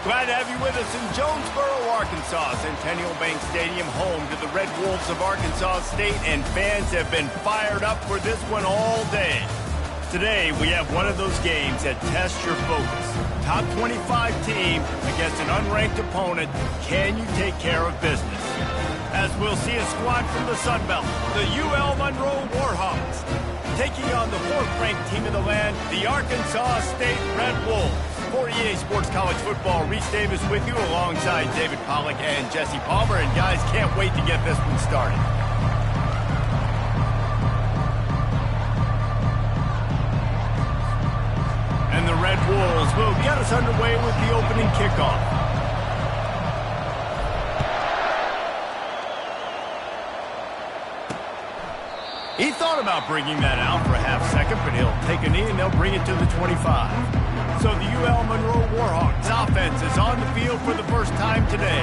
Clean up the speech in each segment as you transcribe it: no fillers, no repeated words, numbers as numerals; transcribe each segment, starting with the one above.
Glad to have you with us in Jonesboro, Arkansas. Centennial Bank Stadium, home to the Red Wolves of Arkansas State, and fans have been fired up for this one all day. Today, we have one of those games that tests your focus. Top 25 team against an unranked opponent. Can you take care of business? As we'll see a squad from the Sun Belt, the UL Monroe Warhawks, taking on the fourth-ranked team in the land, the Arkansas State Red Wolves. For EA Sports College Football, Reese Davis with you alongside David Pollack and Jesse Palmer. And guys, can't wait to get this one started. And the Red Wolves will get us underway with the opening kickoff. He thought about bringing that out for a half second, but he'll take a knee and they'll bring it to the 25. So the UL Monroe Warhawks offense is on the field for the first time today.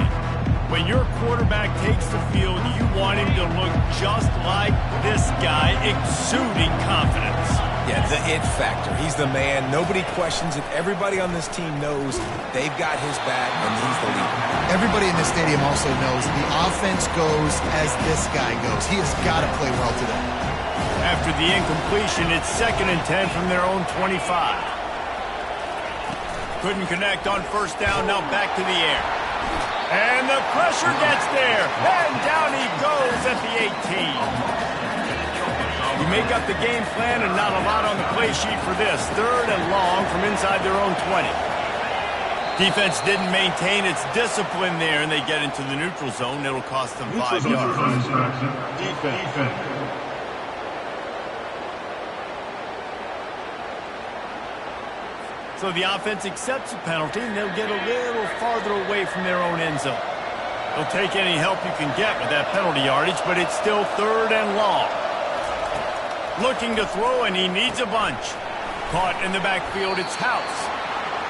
When your quarterback takes the field, you want him to look just like this guy, exuding confidence. Yeah, the it factor. He's the man. Nobody questions it. Everybody on this team knows they've got his back, and he's the leader. Everybody in this stadium also knows the offense goes as this guy goes. He has got to play well today. After the incompletion, it's 2nd and 10 from their own 25. Couldn't connect on first down, now back to the air. And the pressure gets there, and down he goes at the 18. You make up the game plan and not a lot on the play sheet for this. 3rd and long from inside their own 20. Defense didn't maintain its discipline there, and they get into the neutral zone. It'll cost them 5 yards. Defense. So the offense accepts the penalty, and they'll get a little farther away from their own end zone. They'll take any help you can get with that penalty yardage, but it's still 3rd and long. Looking to throw, and he needs a bunch. Caught in the backfield, it's House.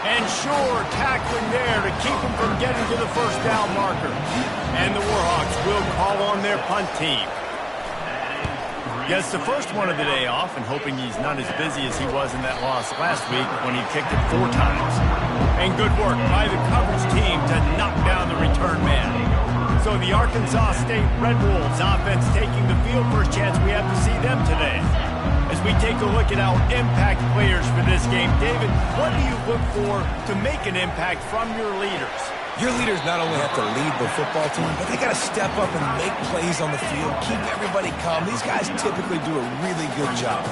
And sure, tackling there to keep him from getting to the first down marker. And the Warhawks will call on their punt team. Gets the first one of the day off, and hoping he's not as busy as he was in that loss last week when he kicked it 4 times. And good work by the coverage team to knock down the return man. So the Arkansas State Red Wolves offense taking the field. First chance we have to see them today. As we take a look at our impact players for this game, David, what do you look for to make an impact from your leaders? Your leaders not only have to lead the football team, but they got to step up and make plays on the field, keep everybody calm. These guys typically do a really good job.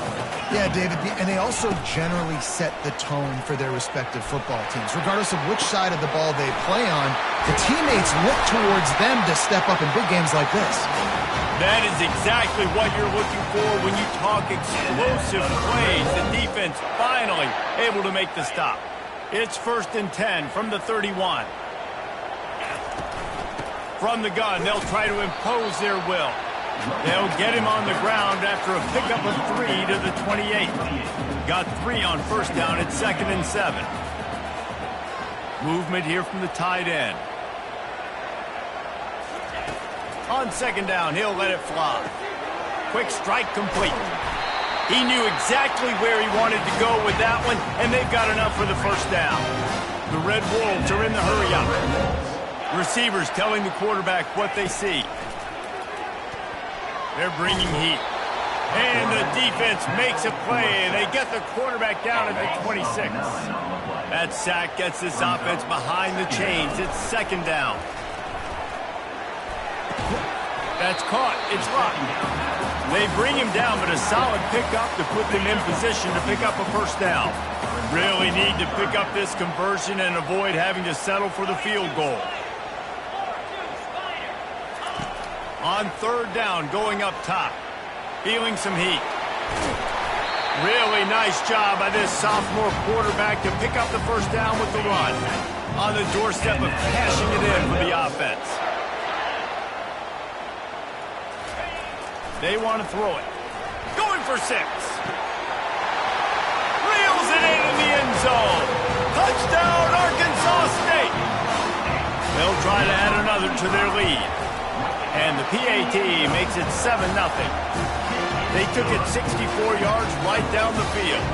Yeah, David, and they also generally set the tone for their respective football teams. Regardless of which side of the ball they play on, the teammates look towards them to step up in big games like this. That is exactly what you're looking for when you talk explosive plays. The defense finally able to make the stop. It's 1st and 10 from the 31. From the gun, they'll try to impose their will. They'll get him on the ground after a pickup of 3 to the 28. Got 3 on first down at 2nd and 7. Movement here from the tight end. On 2nd down, he'll let it fly. Quick strike complete. He knew exactly where he wanted to go with that one, and they've got enough for the first down. The Red Wolves are in the hurry-up. Receivers telling the quarterback what they see. They're bringing heat. And the defense makes a play. They get the quarterback down at the 26. That sack gets this offense behind the chains. It's 2nd down. That's caught. It's locked. They bring him down, but a solid pickup to put them in position to pick up a first down. Really need to pick up this conversion and avoid having to settle for the field goal. On 3rd down, going up top. Feeling some heat. Really nice job by this sophomore quarterback to pick up the first down with the run. On the doorstep of cashing it in for the offense. They want to throw it. Going for 6. Reels it in the end zone. Touchdown, Arkansas State. They'll try to add another to their lead. And the PAT makes it 7-0. They took it 64 yards right down the field.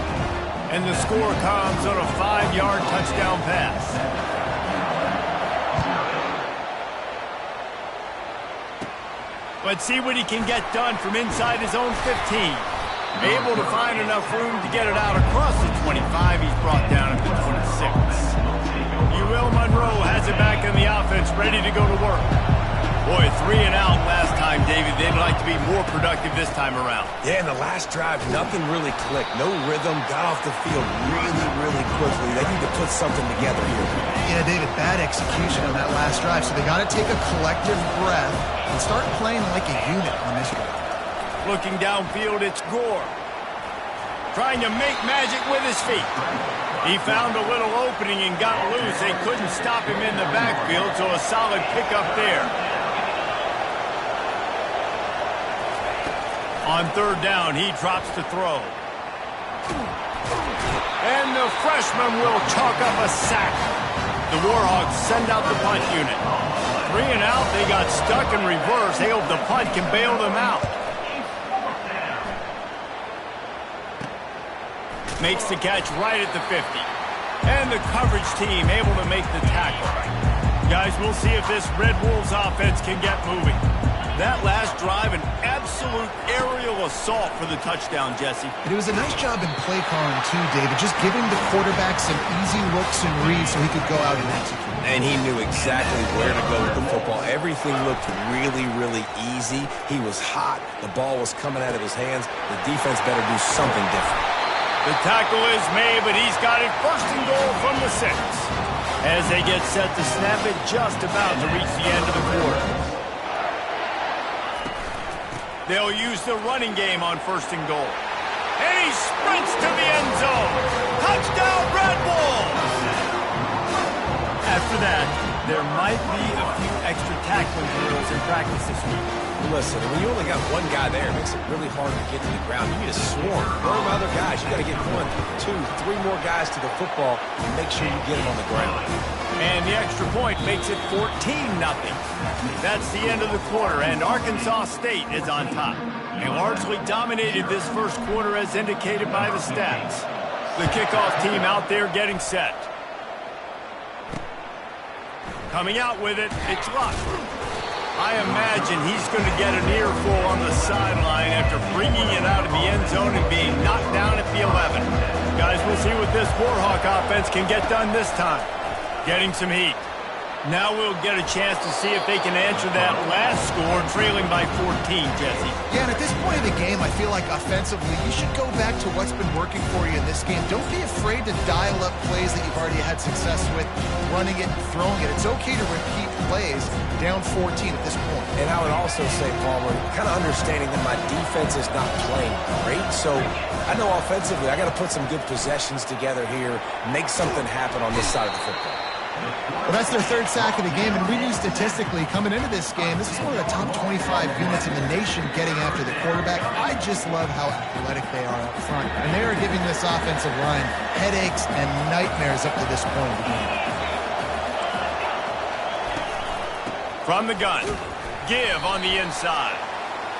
And the score comes on a 5-yard touchdown pass. Let's see what he can get done from inside his own 15. Able to find enough room to get it out across the 25. He's brought down at the 26. ULM has it back in the offense, ready to go to work. Boy, 3 and out last time, David. They'd like to be more productive this time around. Yeah, in the last drive, nothing really clicked. No rhythm, got off the field really quickly. They need to put something together here. Yeah, David, bad execution on that last drive, so they got to take a collective breath and start playing like a unit on this one. Looking downfield, it's Gore. Trying to make magic with his feet. He found a little opening and got loose. They couldn't stop him in the backfield, so a solid pickup there. On 3rd down, he drops to throw. And the freshman will chalk up a sack. The Warhawks send out the punt unit. 3 and out, they got stuck in reverse. They hope the punt can bail them out. Makes the catch right at the 50. And the coverage team able to make the tackle. Guys, we'll see if this Red Wolves offense can get moving. That last drive, an absolute aerial assault for the touchdown, Jesse. And it was a nice job in play calling, too, David. Just giving the quarterback some easy looks and reads so he could go out and execute. And he knew exactly where to go with the football. Everything looked really easy. He was hot. The ball was coming out of his hands. The defense better do something different. The tackle is made, but he's got it 1st and goal from the 6. As they get set to snap it, just about to reach the end of the quarter. They'll use the running game on 1st and goal. And he sprints to the end zone. Touchdown, Red Wolves! After that, there might be a few extra tackling drills in practice this week. Listen, when you only got one guy there, it makes it really hard to get to the ground. You need a swarm. More other guys. You got to get 1, 2, 3 more guys to the football and make sure you get them on the ground. And the extra point makes it 14-0. That's the end of the quarter, and Arkansas State is on top. They largely dominated this first quarter as indicated by the stats. The kickoff team out there getting set. Coming out with it, it's Luck. I imagine he's going to get an earful on the sideline after bringing it out of the end zone and being knocked down at the 11. Guys, we'll see what this Warhawk offense can get done this time. Getting some heat. Now we'll get a chance to see if they can answer that last score, trailing by 14, Jesse. Yeah, and at this point in the game, I feel like offensively, you should go back to what's been working for you in this game. Don't be afraid to dial up plays that you've already had success with, running it, throwing it. It's okay to repeat plays down 14 at this point. And I would also say, Palmer, kind of understanding that my defense is not playing great, so I know offensively I got to put some good possessions together here, make something happen on this side of the football. Well, that's their 3rd sack of the game, and we knew statistically coming into this game, this is one of the top 25 units in the nation getting after the quarterback. I just love how athletic they are up front, and they are giving this offensive line headaches and nightmares up to this point of the game. From the gun, give on the inside.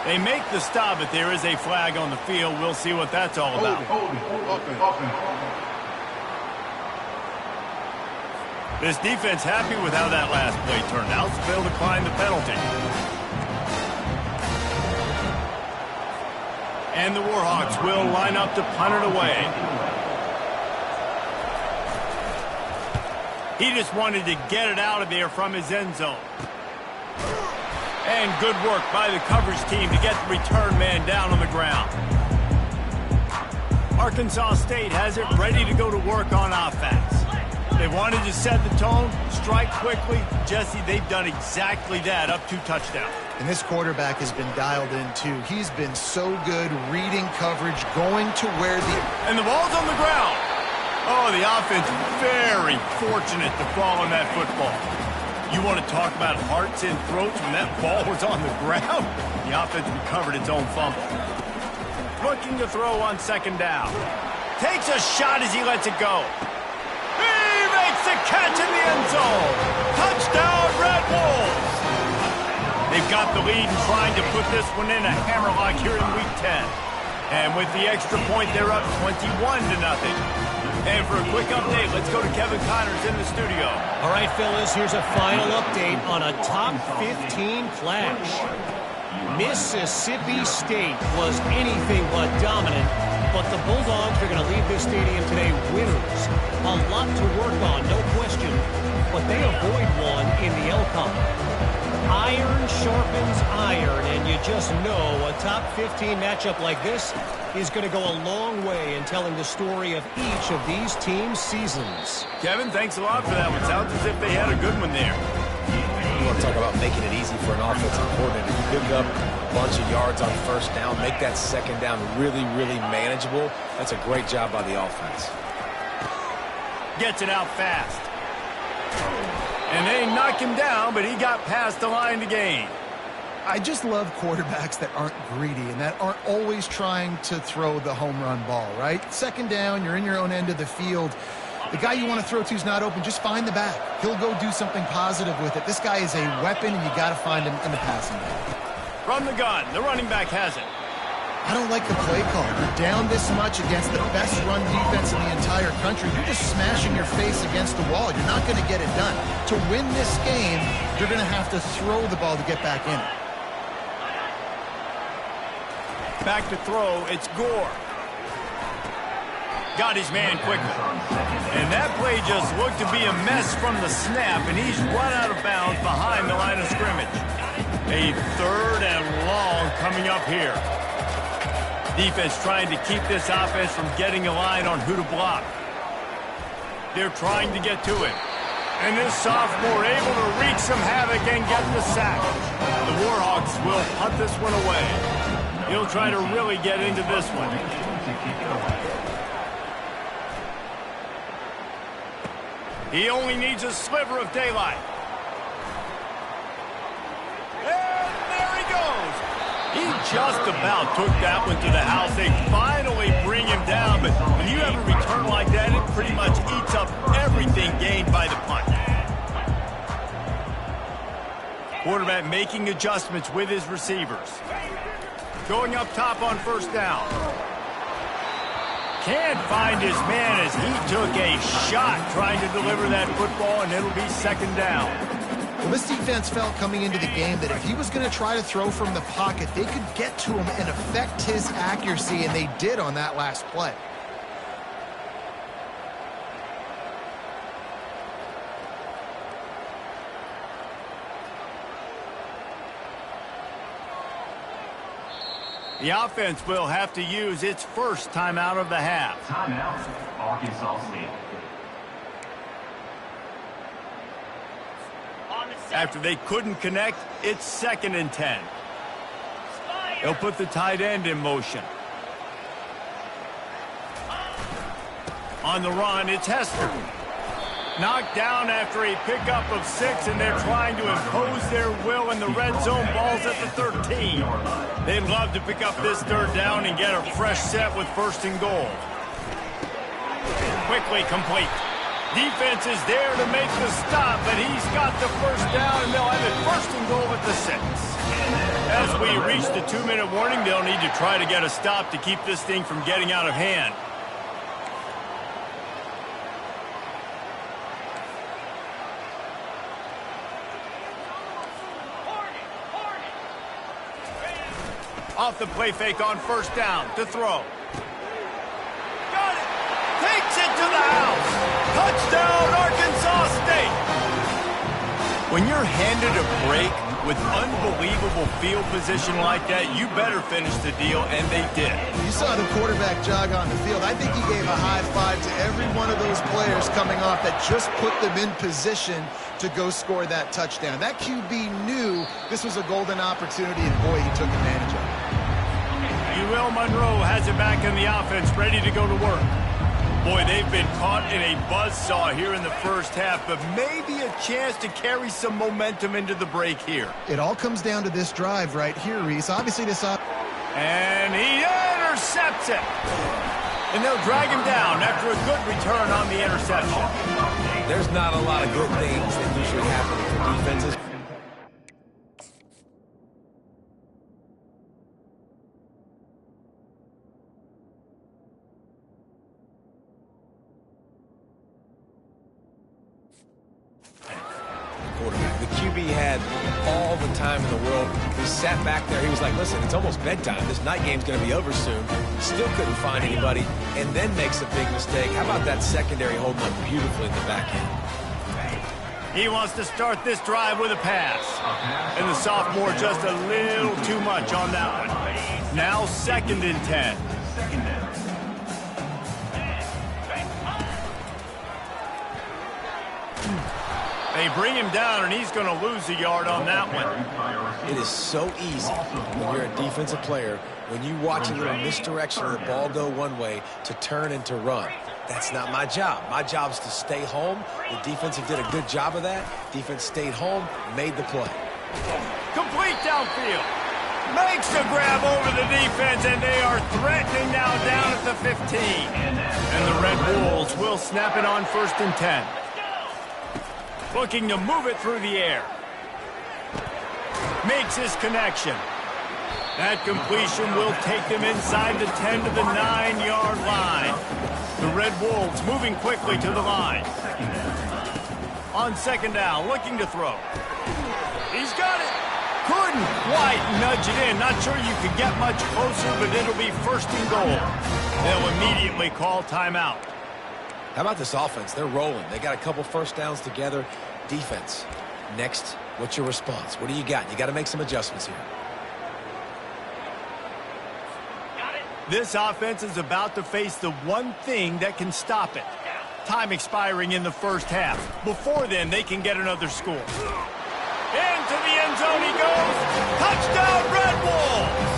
They make the stop, but there is a flag on the field. We'll see what that's all about. This defense happy with how that last play turned out, so they'll decline the penalty. And the Warhawks will line up to punt it away. He just wanted to get it out of there from his end zone. And good work by the coverage team to get the return man down on the ground. Arkansas State has it ready to go to work on offense. They wanted to set the tone, strike quickly. Jesse, they've done exactly that, up 2 touchdowns. And this quarterback has been dialed in, too. He's been so good reading coverage, going to where the... And the ball's on the ground. Oh, the offense very fortunate to fall on that football. You want to talk about hearts and throats when that ball was on the ground? The offense recovered its own fumble. Looking to throw on 2nd down. Takes a shot as he lets it go. The catch in the end zone. Touchdown, Red Wolves. They've got the lead and trying to put this one in a hammerlock here in Week 10. And with the extra point, they're up 21-0. And for a quick update, let's go to Kevin Connors in the studio. All right, fellas, here's a final update on a top 15 flash. Mississippi State was anything but dominant, but the Bulldogs are going to leave this stadium today winners. A lot to work on, no question, but they avoid one in the LCON. Iron sharpens iron, and you just know a top 15 matchup like this is going to go a long way in telling the story of each of these teams' seasons. Kevin, thanks a lot for that one. Sounds as if they had a good one there. You want to talk about making it easy for an offensive coordinator. You pick up a bunch of yards on first down, make that second down really, really manageable. That's a great job by the offense. Gets it out fast. And they knock him down, but he got past the line to gain. I just love quarterbacks that aren't greedy and that aren't always trying to throw the home run ball, right? Second down, you're in your own end of the field. The guy you want to throw to is not open. Just find the back. He'll go do something positive with it. This guy is a weapon, and you got to find him in the passing game. From the gun, the running back has it. I don't like the play call. You're down this much against the best run defense in the entire country. You're just smashing your face against the wall. You're not going to get it done. To win this game, you're going to have to throw the ball to get back in it. Back to throw, it's Gore. Got his man quickly. And that play just looked to be a mess from the snap, and he's run out of bounds behind the line of scrimmage. A third and long coming up here. Defense trying to keep this offense from getting a line on who to block. They're trying to get to him. And this sophomore able to wreak some havoc and get the sack. The Warhawks will punt this one away. He'll try to really get into this one. He only needs a sliver of daylight. And there he goes. He just about took that one to the house. They finally bring him down, but when you have a return like that, it pretty much eats up everything gained by the punt. Quarterback making adjustments with his receivers. Going up top on first down. Can't find his man as he took a shot trying to deliver that football, and it'll be second down. Well, this defense felt coming into the game that if he was going to try to throw from the pocket, they could get to him and affect his accuracy, and they did on that last play. The offense will have to use its first timeout of the half. Timeout, Arkansas State. After they couldn't connect, it's 2nd and 10. They'll put the tight end in motion. On the run, it's Hester. Knocked down after a pickup of 6, and they're trying to impose their will in the red zone. Ball's at the 13. They'd love to pick up this third down and get a fresh set with 1st and goal. Quickly complete. Defense is there to make the stop, but he's got the first down, and they'll have it 1st and goal at the 6. As we reach the 2-minute warning, they'll need to try to get a stop to keep this thing from getting out of hand. Off the play fake on first down to throw. Got it. Takes it to the house. Touchdown, Arkansas State. When you're handed a break with unbelievable field position like that, you better finish the deal, and they did. You saw the quarterback jog on the field. I think he gave a high five to every one of those players coming off that just put them in position to go score that touchdown. That QB knew this was a golden opportunity, and boy, he took advantage of it. UL Monroe has it back in the offense, ready to go to work. Boy, they've been caught in a buzzsaw here in the first half, but maybe a chance to carry some momentum into the break here. It all comes down to this drive right here, Reese. Obviously, this and he intercepts it. And they'll drag him down after a good return on the interception. There's not a lot of good things that usually happen for defenses. The QB had all the time in the world. He sat back there. He was like, listen, it's almost bedtime. This night game's going to be over soon. Still couldn't find anybody, and then makes a big mistake. How about that secondary holding up beautifully in the back end? He wants to start this drive with a pass. And the sophomore just a little too much on that one. Now 2nd and 10. They bring him down, and he's going to lose a yard on that one. It is so easy when you're a defensive player, when you watch a little misdirection of the ball go one way, to turn and to run. That's not my job. My job is to stay home. The defensive did a good job of that. Defense stayed home, made the play. Complete downfield. Makes the grab over the defense, and they are threatening now down at the 15. And the Red Wolves will snap it on 1st and 10. Looking to move it through the air. Makes his connection. That completion will take them inside the 10 to the 9-yard line. The Red Wolves moving quickly to the line. On 2nd down, looking to throw. He's got it. Couldn't quite nudge it in. Not sure you could get much closer, but it'll be 1st and goal. They'll immediately call timeout. How about this offense? They're rolling. They got a couple first downs together. Defense. Next, what's your response? What do you got? You got to make some adjustments here. This offense is about to face the one thing that can stop it. Time expiring in the 1st half. Before then, they can get another score. Into the end zone he goes. Touchdown, Red Wolves!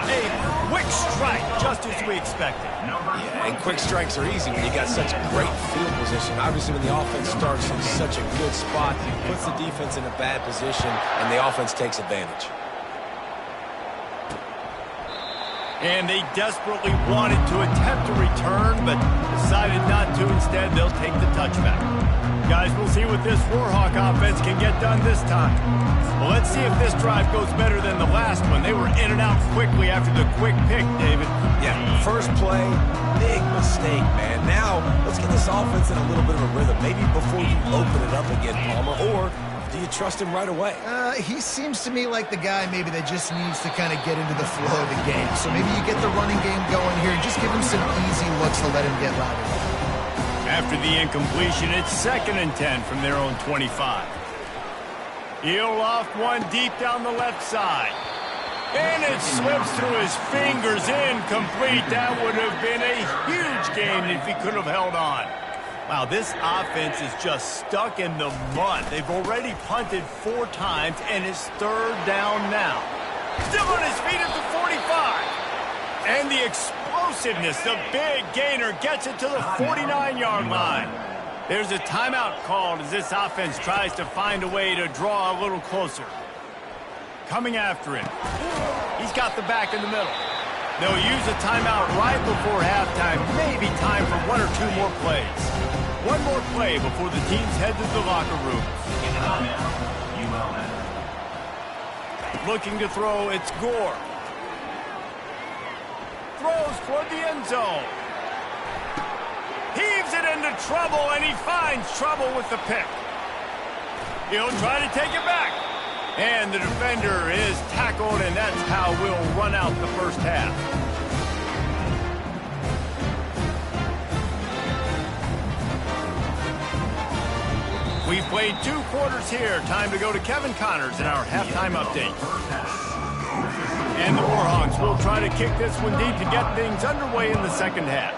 A quick strike, just as we expected. Yeah, and quick strikes are easy when you got such great field position. Obviously, when the offense starts in such a good spot, it puts the defense in a bad position, and the offense takes advantage. And they desperately wanted to attempt a return, but decided not to. Instead, they'll take the touchback. Guys, we'll see what this Warhawk offense can get done this time. Well, let's see if this drive goes better than the last one. They were in and out quickly after the quick pick, David. Yeah, first play, big mistake, man. Now, let's get this offense in a little bit of a rhythm. Maybe before you open it up again, Palmer, or do you trust him right away? He seems to me like the guy maybe that just needs to kind of get into the flow of the game. So maybe you get the running game going here and just give him some easy looks to let him get louder. After the incompletion, it's 2nd and 10 from their own 25. He'll loft one deep down the left side. And it slips through his fingers, incomplete. That would have been a huge gain if he could have held on. Wow, this offense is just stuck in the mud. They've already punted 4 times, and it's 3rd down now. Still on his feet at the 45. And the explosiveness, the big gainer, gets it to the 49-yard line. There's a timeout called as this offense tries to find a way to draw a little closer. Coming after him. He's got the back in the middle. They'll use a timeout right before halftime. Maybe time for 1 or 2 more plays. One more play before the teams head to the locker room. ULM. Looking to throw, it's Gore. Throws toward the end zone. Heaves it into trouble, and he finds trouble with the pick. He'll try to take it back. And the defender is tackled, and that's how we'll run out the 1st half. We've played 2 quarters here. Time to go to Kevin Connors in our halftime update. And the Warhawks will try to kick this one deep to get things underway in the 2nd half.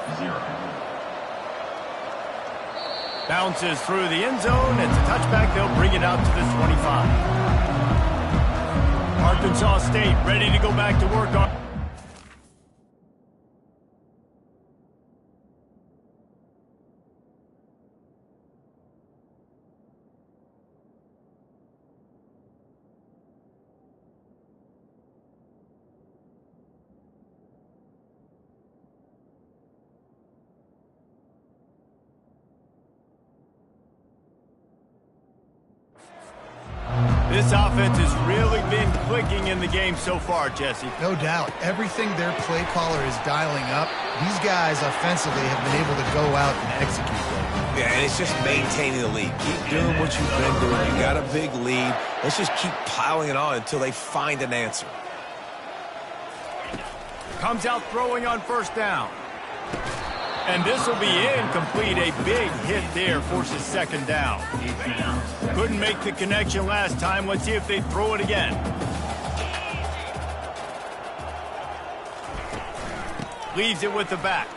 Bounces through the end zone. It's a touchback. They'll bring it out to the 25. Arkansas State ready to go back to work on. This offense has really been clicking in the game so far, Jesse. No doubt. Everything their play caller is dialing up, these guys offensively have been able to go out and execute them. Yeah, and it's just maintaining the lead. Keep doing what you've been doing. You got a big lead. Let's just keep piling it on until they find an answer. Comes out throwing on first down. And this will be incomplete. A big hit there forces second down. Couldn't make the connection last time. Let's see if they throw it again. Leaves it with the back.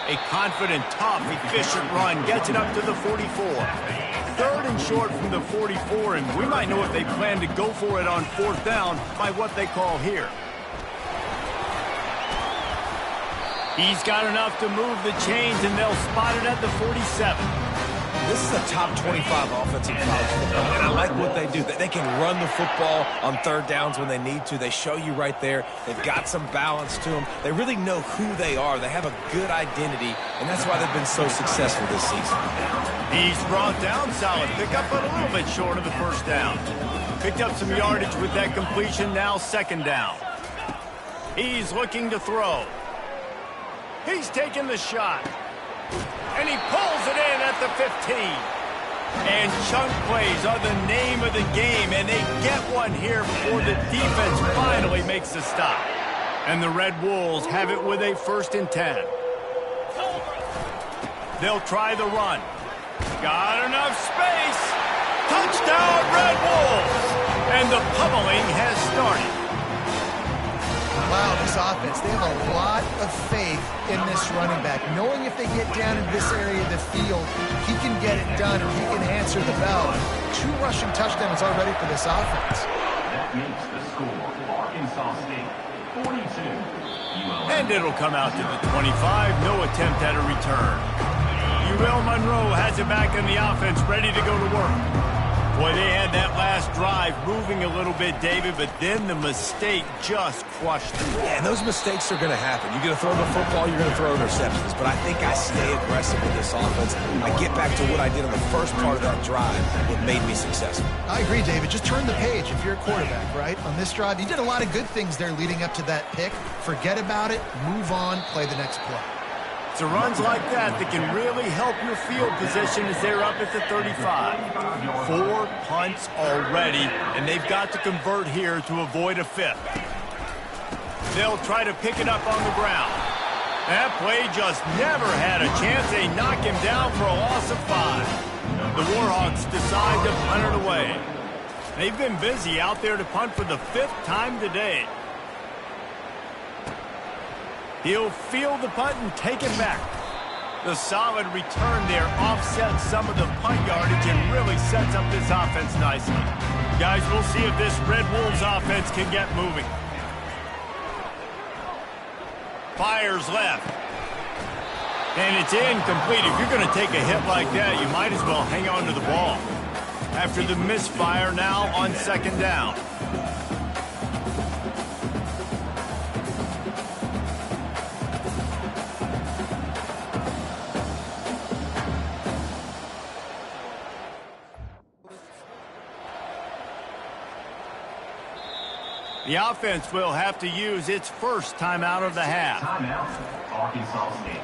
A confident, tough, efficient run. Gets it up to the 44. Third and short from the 44, and we might know if they plan to go for it on fourth down by what they call here. He's got enough to move the chains, and they'll spot it at the 47. This is a top 25 offensive college football, and I like what they do. They can run the football on third downs when they need to. They show you right there. They've got some balance to them. They really know who they are. They have a good identity, and that's why they've been so successful this season. He's brought down, solid pickup, but a little bit short of the first down. Picked up some yardage with that completion, now second down. He's looking to throw. He's taking the shot. And he pulls it in at the 15. And chunk plays are the name of the game, and they get one here before the defense finally makes a stop. And the Red Wolves have it with a 1st and 10. They'll try the run. Got enough space. Touchdown, Red Wolves. And the pummeling has started. Wow, this offense, they have a lot of faith in this running back. Knowing if they get down in this area of the field, he can get it done and he can answer the bell. 2 rushing touchdowns already for this offense. That makes the score Arkansas State 42. And it'll come out to the 25. No attempt at a return. UL Monroe has it back in the offense, ready to go to work. Boy, they had that last drive moving a little bit, David, but then the mistake just crushed them. Yeah, and those mistakes are going to happen. You're going to throw the football, you're going to throw interceptions. But I think I stay aggressive with this offense. I get back to what I did in the first part of that drive that made me successful. I agree, David. Just turn the page if you're a quarterback, right? On this drive, you did a lot of good things there leading up to that pick. Forget about it, move on, play the next play. It's runs like that that can really help your field position as they're up at the 35. 4 punts already, and they've got to convert here to avoid a 5th. They'll try to pick it up on the ground. That play just never had a chance. They knock him down for a loss of 5. The Warhawks decide to punt it away. They've been busy out there to punt for the 5th time today. He'll field the punt and take it back. The solid return there offsets some of the punt yardage and really sets up this offense nicely. Guys, we'll see if this Red Wolves offense can get moving. Fires left. And it's incomplete. If you're going to take a hit like that, you might as well hang on to the ball. After the misfire, now on second down. The offense will have to use its first timeout of the half. Timeout, Arkansas State.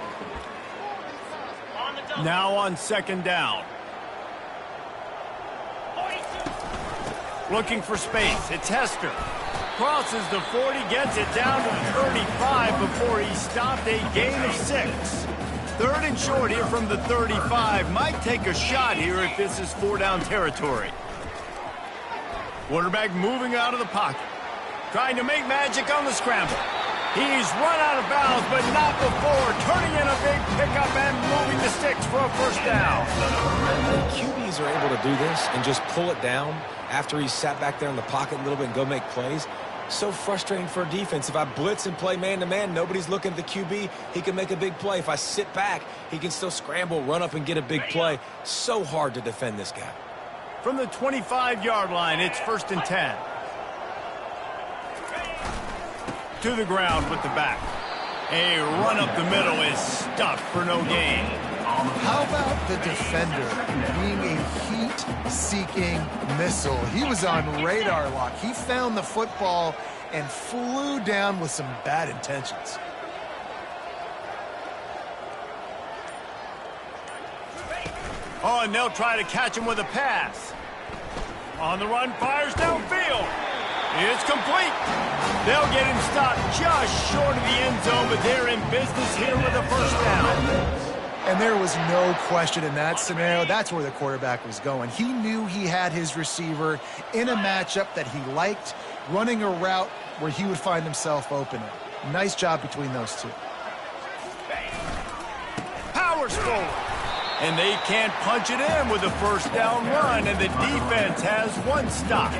Now on second down. Looking for space. It's Hester. Crosses the 40, gets it down to the 35 before he stopped a gain of 6. 3rd and short here from the 35. Might take a shot here if this is 4-down territory. Quarterback moving out of the pocket. Trying to make magic on the scramble. He's run out of bounds, but not before. Turning in a big pickup and moving the sticks for a first down. QBs are able to do this and just pull it down after he sat back there in the pocket a little bit and go make plays. So frustrating for a defense. If I blitz and play man-to-man, nobody's looking at the QB, he can make a big play. If I sit back, he can still scramble, run up, and get a big play. So hard to defend this guy. From the 25-yard line, it's 1st and 10. To the ground with the back. A run up the middle is stuffed for no gain. How about the defender being a heat-seeking missile? He was on radar lock. He found the football and flew down with some bad intentions. Oh, and they'll try to catch him with a pass. On the run, fires downfield. It's complete. They'll get him stopped just short of the end zone, but they're in business here with a first down. And there was no question in that scenario. That's where the quarterback was going. He knew he had his receiver in a matchup that he liked, running a route where he would find himself open. Nice job between those two. Powers forward. And they can't punch it in with a first down run, and the defense has one stop.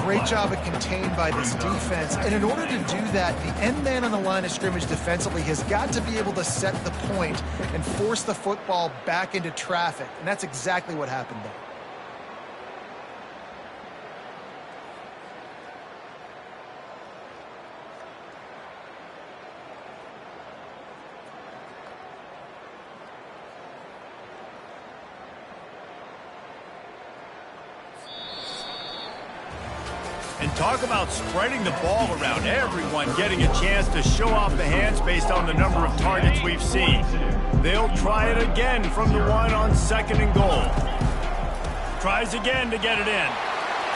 Great job of contained by this defense. And in order to do that, the end man on the line of scrimmage defensively has got to be able to set the point and force the football back into traffic. And that's exactly what happened there. And talk about spreading the ball around, everyone getting a chance to show off the hands based on the number of targets we've seen. They'll try it again from the one on 2nd and goal. Tries again to get it in.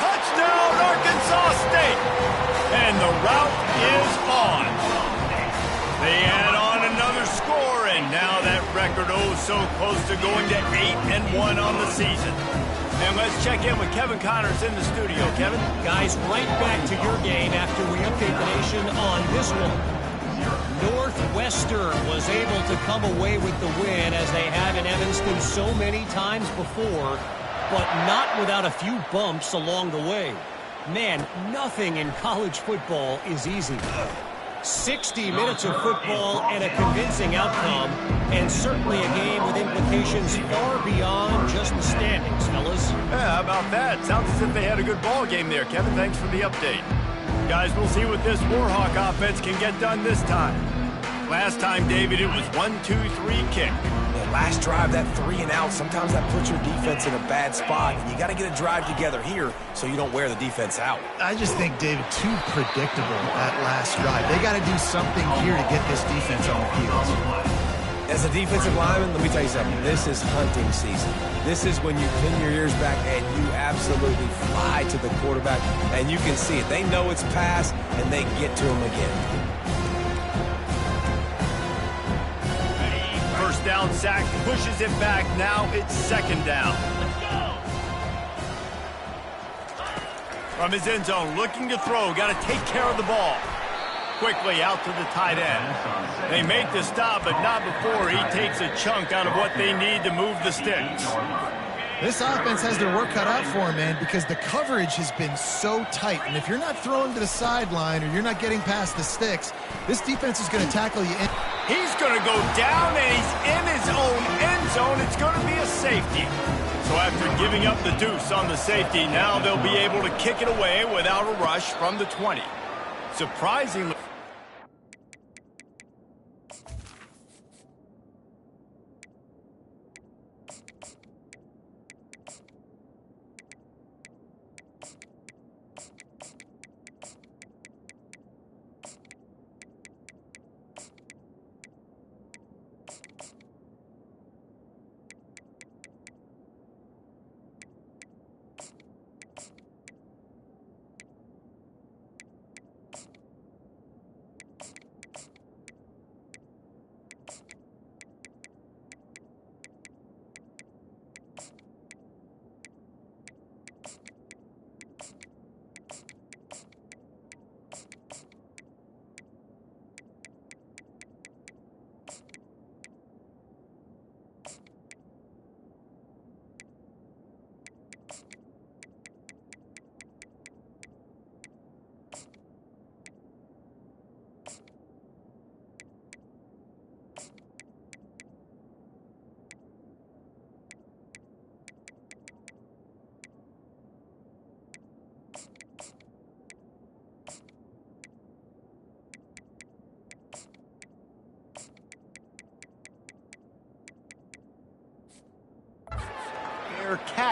Touchdown, Arkansas State! And the route is on. They add on another score, and now that record so close to going to 8-1 on the season. And let's check in with Kevin Connors in the studio. Kevin? Guys, right back to your game after we update the nation on this one. Northwestern was able to come away with the win as they have in Evanston so many times before, but not without a few bumps along the way. Man, nothing in college football is easy. 60 minutes of football and a convincing outcome, and certainly a game with implications far beyond just the standings, fellas. Yeah, how about that? Sounds as if they had a good ball game there, Kevin. Thanks for the update. Guys, we'll see what this Warhawk offense can get done this time. Last time, David, it was 1-2-3 kick. Last drive, that 3 and out, sometimes that puts your defense in a bad spot. And you got to get a drive together here so you don't wear the defense out. I just think, David, too predictable that last drive. They got to do something here to get this defense on the field. As a defensive lineman, let me tell you something. This is hunting season. This is when you pin your ears back and you absolutely fly to the quarterback, and you can see it. They know it's pass, and they get to him again. First down sack, pushes it back. Now it's 2nd down. From his end zone, looking to throw. Got to take care of the ball. Quickly out to the tight end. They make the stop, but not before he takes a chunk out of what they need to move the sticks. This offense has their work cut out for them, man, because the coverage has been so tight. And if you're not throwing to the sideline or you're not getting past the sticks, this defense is going to tackle you in. He's going to go down, and he's in his own end zone. It's going to be a safety. So after giving up the deuce on the safety, now they'll be able to kick it away without a rush from the 20. Surprisingly.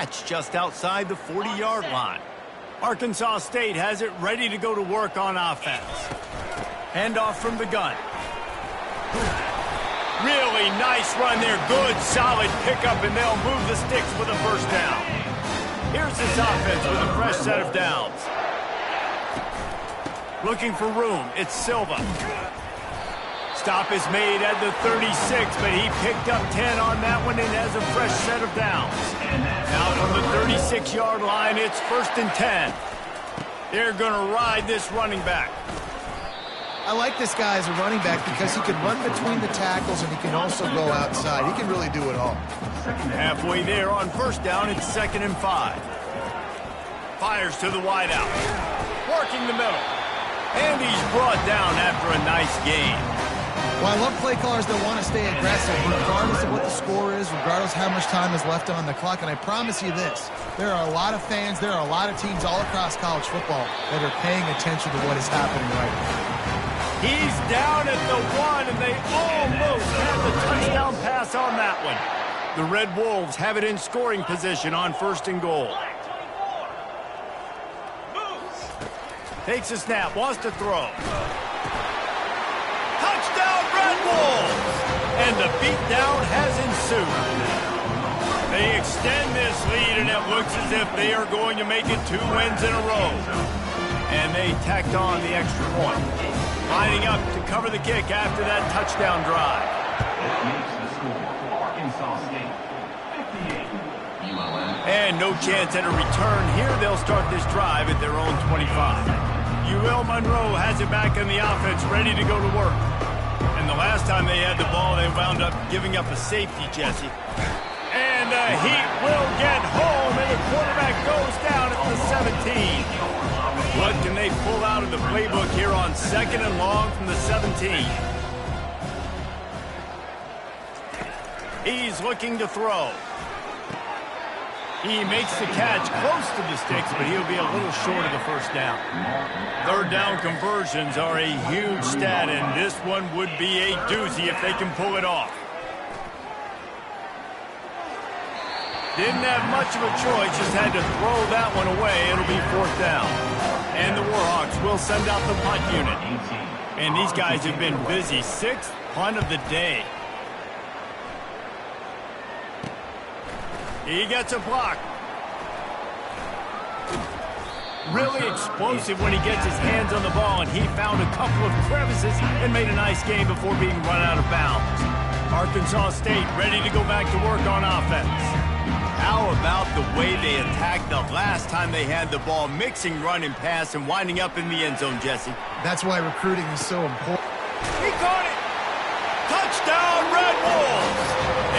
catch just outside the 40-yard line. Arkansas State has it ready to go to work on offense. Handoff from the gun. Really nice run there. Good, solid pickup, and they'll move the sticks with a first down. Here's this offense with a fresh set of downs. Looking for room. It's Silva. Stop is made at the 36, but he picked up 10 on that one and has a fresh set of downs. Out on the 36-yard line, it's 1st and 10. They're going to ride this running back. I like this guy as a running back because he can run between the tackles and he can also go outside. He can really do it all. Halfway there on first down, it's 2nd and 5. Fires to the wideout. Working the middle. And he's brought down after a nice gain. Well, I love play callers that want to stay aggressive regardless of what the score is, regardless how much time is left on the clock. And I promise you this, there are a lot of fans, there are a lot of teams all across college football that are paying attention to what is happening right now. He's down at the 1, and they almost had the touchdown pass on that one. The Red Wolves have it in scoring position on 1st and goal. Takes a snap, wants to throw. Touchdown, Red Wolves! And the beatdown has ensued. They extend this lead, and it looks as if they are going to make it 2 wins in a row. And they tacked on the extra point. Lining up to cover the kick after that touchdown drive. That makes the score Arkansas State 58, ULM. And no chance at a return here. They'll start this drive at their own 25. UL Monroe has it back in the offense, ready to go to work. And the last time they had the ball, they wound up giving up a safety, Jesse. And the Heat will get home, and the quarterback goes down at the 17. What can they pull out of the playbook here on 2nd and long from the 17? He's looking to throw. He makes the catch close to the sticks, but he'll be a little short of the first down. 3rd down conversions are a huge stat, and this one would be a doozy if they can pull it off. Didn't have much of a choice, just had to throw that one away. It'll be 4th down. And the Warhawks will send out the punt unit. And these guys have been busy. 6th punt of the day. He gets a block. Really explosive when he gets his hands on the ball, and he found a couple of crevices and made a nice game before being run out of bounds. Arkansas State ready to go back to work on offense. How about the way they attacked the last time they had the ball, mixing run and pass and winding up in the end zone, Jesse? That's why recruiting is so important. He caught it! Touchdown, Red Wolves!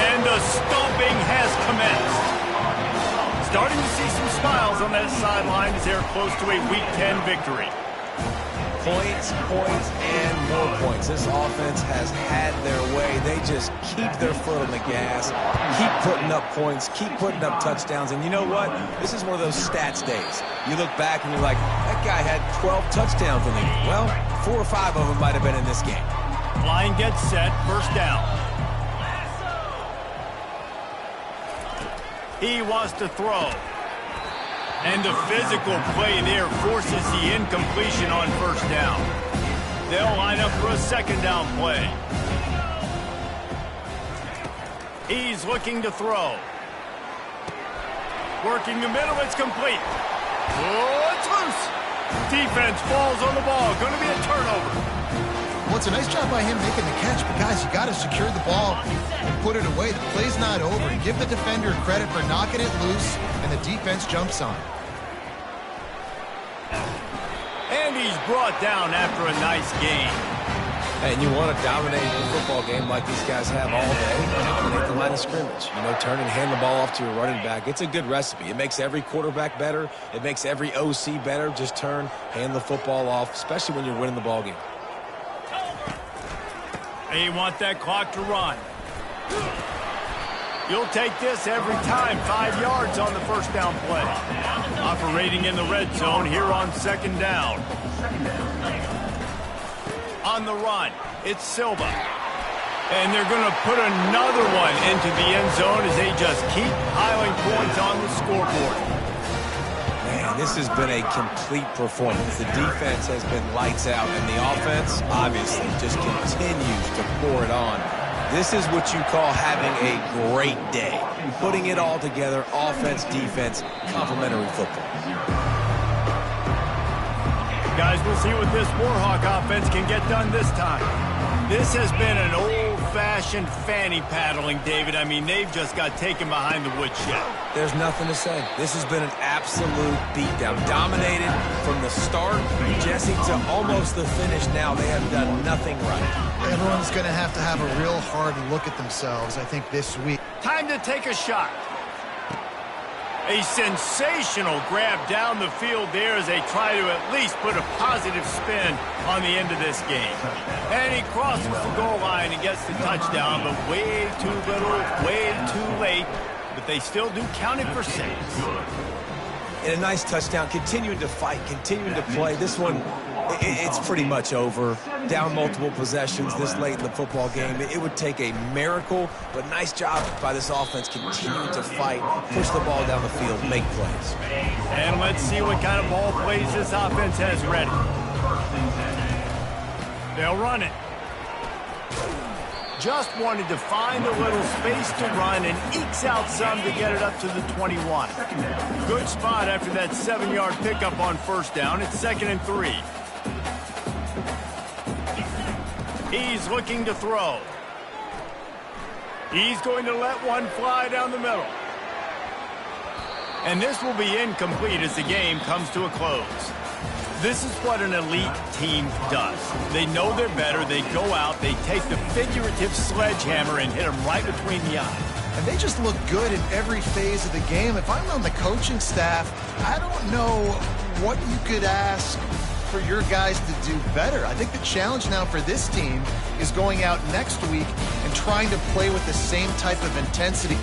And the stomping has commenced. Starting to see some smiles on that sideline as they're close to a Week 10 victory. Points, points, and more points. This offense has had their way. They just keep their foot on the gas, keep putting up points, keep putting up touchdowns. And you know what? This is one of those stats days. You look back and you're like, that guy had 12 touchdowns in the game. Well, 4 or 5 of them might have been in this game. Line gets set, first down. He wants to throw. And the physical play there forces the incompletion on first down. They'll line up for a 2nd down play. He's looking to throw. Working the middle, it's complete. Oh, it's loose. Defense falls on the ball. Going to be a turnover. Well, it's a nice job by him making the catch, but guys, you got to secure the ball and put it away. The play's not over. Give the defender credit for knocking it loose, and the defense jumps on. And he's brought down after a nice game. And you want to dominate the football game like these guys have all day, dominate the line of scrimmage. You know, turn and hand the ball off to your running back. It's a good recipe. It makes every quarterback better. It makes every OC better. Just turn, hand the football off, especially when you're winning the ball game. They want that clock to run. You'll take this every time. 5 yards on the first down play. Operating in the red zone here on 2nd down. On the run, it's Silva. And they're going to put another one into the end zone as they just keep piling points on the scoreboard. Man, this has been a complete performance. The defense has been lights out, and the offense, obviously, just continues to pour it on. This is what you call having a great day. Putting it all together, offense, defense, complementary football. Guys, we'll see what this Warhawk offense can get done this time. This has been an old-fashioned fanny paddling, David. I mean, they've just got taken behind the woodshed. There's nothing to say. This has been an absolute beatdown. Dominated from the start, Jesse, to almost the finish now. They have done nothing right. Everyone's going to have a real hard look at themselves, I think, this week. Time to take a shot. A sensational grab down the field there as they try to at least put a positive spin on the end of this game. And he crosses the goal line and gets the touchdown, but way too little, way too late. But they still do count it for 6. And a nice touchdown, continuing to fight, continuing to play. This one, it's pretty much over. Down multiple possessions this late in the football game. It would take a miracle, but nice job by this offense continuing to fight, push the ball down the field, make plays. And let's see what kind of ball plays this offense has ready. They'll run it. Just wanted to find a little space to run and ekes out some to get it up to the 21. Good spot after that 7-yard pickup on first down. It's 2nd and 3. He's looking to throw. He's going to let one fly down the middle. And this will be incomplete as the game comes to a close. This is what an elite team does. They know they're better. They go out. They take the figurative sledgehammer and hit them right between the eyes. And they just look good in every phase of the game. If I'm on the coaching staff, I don't know what you could ask for your guys to do better. I think the challenge now for this team is going out next week and trying to play with the same type of intensity.